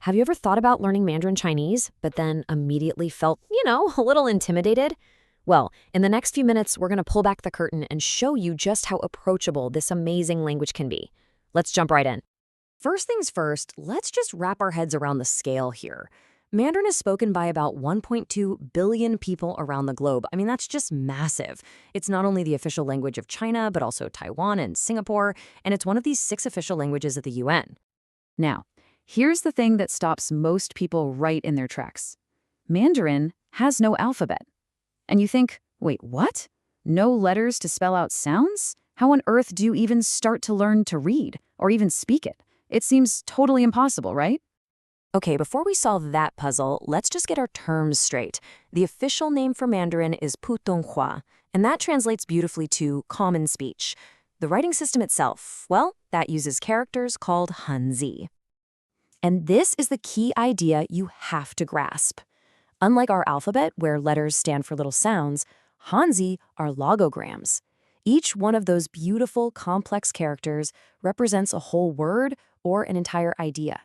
Have you ever thought about learning Mandarin Chinese, but then immediately felt, a little intimidated? Well, in the next few minutes, we're going to pull back the curtain and show you just how approachable this amazing language can be. Let's jump right in. First things first, let's just wrap our heads around the scale here. Mandarin is spoken by about 1.2 billion people around the globe. I mean, that's just massive. It's not only the official language of China, but also Taiwan and Singapore, and it's one of these 6 official languages of the UN. Now, here's the thing that stops most people right in their tracks. Mandarin has no alphabet. And you think, wait, what? No letters to spell out sounds? How on earth do you even start to learn to read or even speak it? It seems totally impossible, right? Okay, before we solve that puzzle, let's just get our terms straight. The official name for Mandarin is Putonghua, and that translates beautifully to common speech. The writing system itself, well, that uses characters called Hanzi. And this is the key idea you have to grasp. Unlike our alphabet, where letters stand for little sounds, Hanzi are logograms. Each one of those beautiful, complex characters represents a whole word or an entire idea.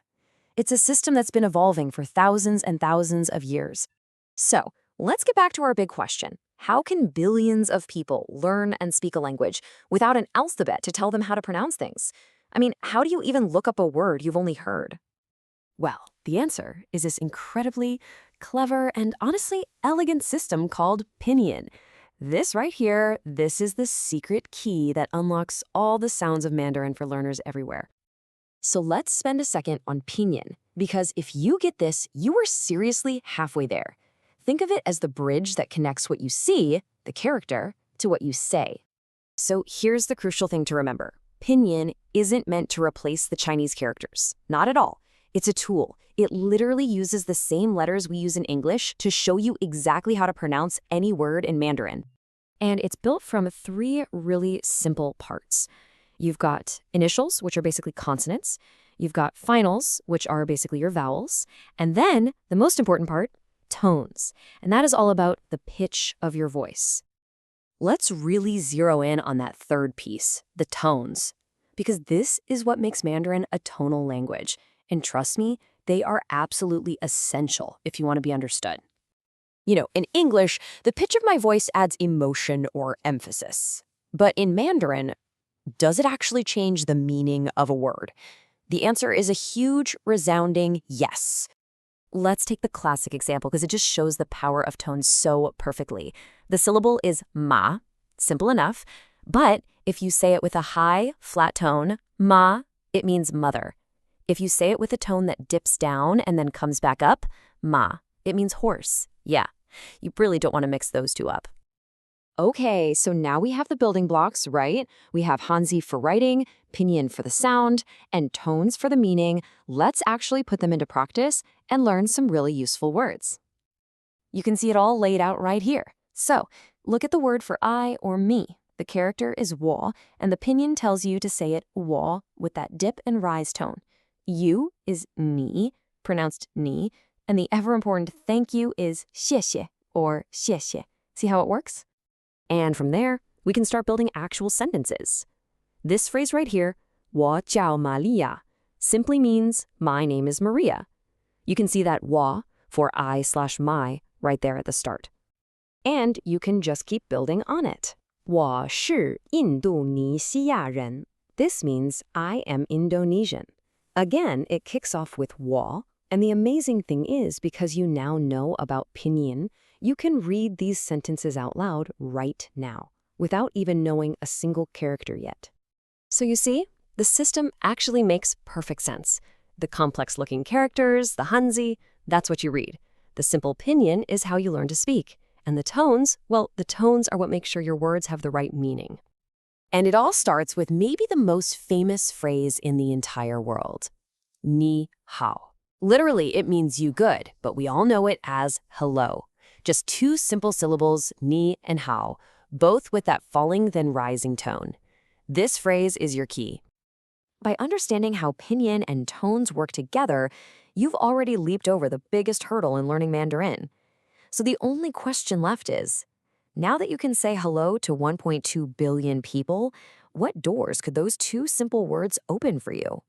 It's a system that's been evolving for thousands and thousands of years. So, let's get back to our big question. How can billions of people learn and speak a language without an alphabet to tell them how to pronounce things? I mean, how do you even look up a word you've only heard? Well, the answer is this incredibly clever and honestly elegant system called Pinyin. This right here, this is the secret key that unlocks all the sounds of Mandarin for learners everywhere. So let's spend a second on Pinyin, because if you get this, you are seriously halfway there. Think of it as the bridge that connects what you see, the character, to what you say. So here's the crucial thing to remember. Pinyin isn't meant to replace the Chinese characters. Not at all. It's a tool. It literally uses the same letters we use in English to show you exactly how to pronounce any word in Mandarin. And it's built from 3 really simple parts. You've got initials, which are basically consonants. You've got finals, which are basically your vowels. And then, the most important part, tones. And that is all about the pitch of your voice. Let's really zero in on that third piece, the tones. Because this is what makes Mandarin a tonal language. And trust me, they are absolutely essential if you want to be understood. In English, the pitch of my voice adds emotion or emphasis. But in Mandarin, does it actually change the meaning of a word? The answer is a huge, resounding yes. Let's take the classic example because it just shows the power of tones so perfectly. The syllable is ma, simple enough, but if you say it with a high, flat tone, ma, it means mother. If you say it with a tone that dips down and then comes back up, ma, it means horse. Yeah, you really don't want to mix those two up. Okay, so now we have the building blocks, right? We have Hanzi for writing, Pinyin for the sound, and tones for the meaning. Let's actually put them into practice and learn some really useful words. You can see it all laid out right here. So, look at the word for I or me. The character is wo, and the Pinyin tells you to say it wo with that dip and rise tone. You is ni, pronounced ni, and the ever-important thank you is 谢谢 or 谢谢. See how it works? And from there, we can start building actual sentences. This phrase right here, 我叫玛利亚, simply means my name is Maria. You can see that 我 for I/my right there at the start. And you can just keep building on it. 我是印度尼西亚人. This means I am Indonesian. Again, it kicks off with 我, and the amazing thing is because you now know about Pinyin, you can read these sentences out loud right now, without even knowing a single character yet. So you see, the system actually makes perfect sense. The complex-looking characters, the Hanzi, that's what you read. The simple Pinyin is how you learn to speak. And the tones, well, the tones are what make sure your words have the right meaning. And it all starts with maybe the most famous phrase in the entire world. Ni hao. Literally, it means you good, but we all know it as hello. Just 2 simple syllables, ni and hao, both with that falling then rising tone. This phrase is your key. By understanding how Pinyin and tones work together, you've already leaped over the biggest hurdle in learning Mandarin. So the only question left is, now that you can say hello to 1.2 billion people, what doors could those 2 simple words open for you?